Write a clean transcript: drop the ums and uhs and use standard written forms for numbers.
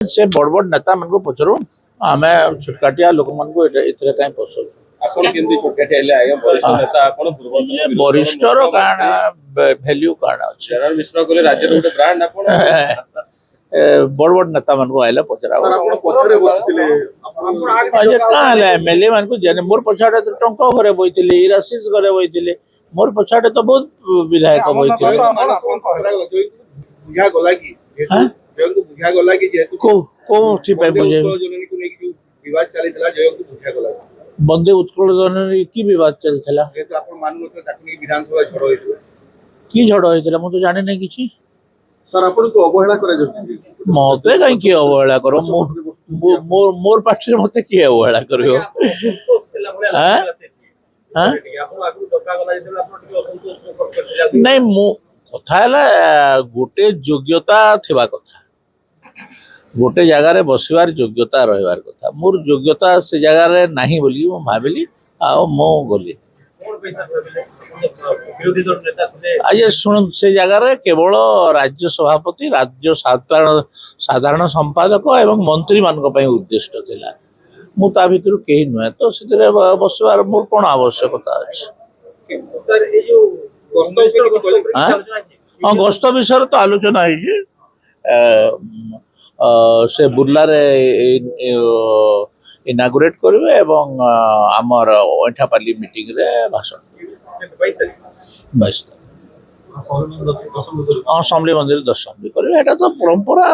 से बड़ बड़ नेता मान पचारू आम छोटकाटिया लोक मान कहीं पचारू ଆପଣ କେମିତି ଛୋଟକାଠି ହେଲେ ଆଜ୍ଞା ବରିଷ୍ଠ ନେତା ଆପଣ ପୂର୍ବତନ वरिष्ठर काण भैल्यू काण अच्छे ଜୟରାମ ମିଶ୍ର କହିଲେ ରାଜ୍ୟର ଗୋଟେ ବ୍ରାଣ୍ଡ ଆପଣ बड़ बड़ नेता मान आइले पचरा ପଛରେ ବସିଥିଲେ कहाँ एमएलए मान को मोर पछाड़े तो टंक घरे बही इराशीष घरे बही मोर पछाड़े तो बहुत विधायक बही ବୁଝା ଗଲା କି ଜୟଙ୍କୁ ବୁଝା ଗଲା କି ଯେହେତୁ बुझे ଜନନୀକୁ ନେଇକି ଯୋଉ ବିବାଦ ଚାଲିଥିଲା ଜୟଙ୍କୁ ବୁଝା ଗଲା बंदे उत्कल जननी की विवाद चलता ଯେହେତୁ ଆପଣ ମାନୁନଥିଲେ ତାକୁ ନେଇକି ବିଧାନସଭା ଝଡ଼ ହେଇଥିଲା की झड़ होता मुझे जानी नहीं किसी ସାର୍ ଆପଣଙ୍କୁ ଅବହେଳା କରାଯାଉଛି मते कहीं अवहेला कर मोर पार्टी मत किए अवहेला कर नहीं मु कथा गोटे योग्यता थिबा कथा गोटे जगार बसवार योग्यता रहिबार कथा मोर योग्यता से जगार नहीं बोली मु भाविली आ मो गली आज शुण से जगार केवल राज्य सभापति राज्य साधारण संपादक एवं मंत्री मान उद्दिष्ट थिला मु ता भितर कहीं नुहे तो से बसवार मोर कौन आवश्यकता अच्छे हाँ गस्त विषय तो आलोचना से बुर्लारे इनागुरेट करेंगे एवं आमर ओठापाली मीटिंग रे भाषण 22 तारीख समली मंदिर दर्शन भी करेंगे। एटा तो परंपरा